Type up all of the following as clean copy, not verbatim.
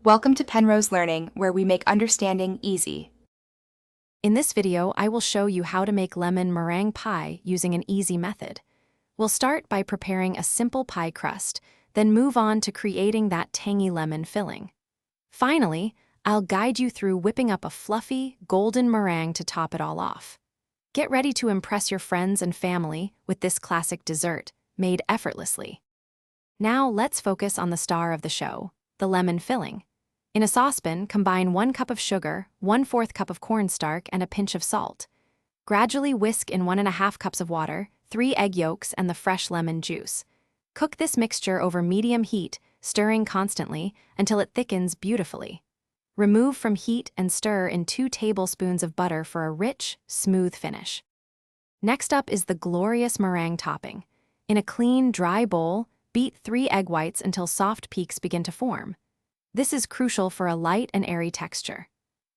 Welcome to Penrose Learning, where we make understanding easy. In this video, I will show you how to make lemon meringue pie using an easy method. We'll start by preparing a simple pie crust, then move on to creating that tangy lemon filling. Finally, I'll guide you through whipping up a fluffy, golden meringue to top it all off. Get ready to impress your friends and family with this classic dessert, made effortlessly. Now let's focus on the star of the show, the lemon filling. In a saucepan, combine 1 cup of sugar, 1/4 cup of cornstarch, and a pinch of salt. Gradually whisk in 1½ cups of water, 3 egg yolks, and the fresh lemon juice. Cook this mixture over medium heat, stirring constantly until it thickens beautifully. Remove from heat and stir in 2 tablespoons of butter for a rich, smooth finish. Next up is the glorious meringue topping. In a clean, dry bowl, beat 3 egg whites until soft peaks begin to form. This is crucial for a light and airy texture.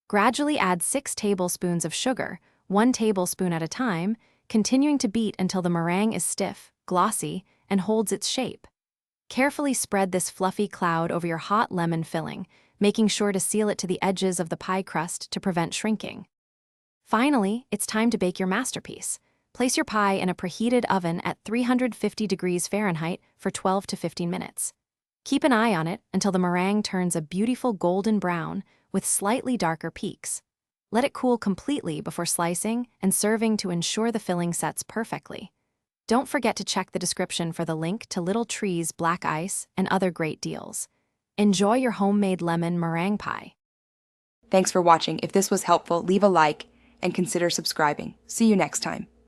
Gradually add 6 tablespoons of sugar, 1 tablespoon at a time, continuing to beat until the meringue is stiff, glossy, and holds its shape. Carefully spread this fluffy cloud over your hot lemon filling, making sure to seal it to the edges of the pie crust to prevent shrinking. Finally, it's time to bake your masterpiece. Place your pie in a preheated oven at 350 degrees Fahrenheit for 12 to 15 minutes. Keep an eye on it until the meringue turns a beautiful golden brown with slightly darker peaks. Let it cool completely before slicing and serving to ensure the filling sets perfectly. Don't forget to check the description for the link to Little Tree's black ice and other great deals. Enjoy your homemade lemon meringue pie. Thanks for watching. If this was helpful, leave a like and consider subscribing. See you next time.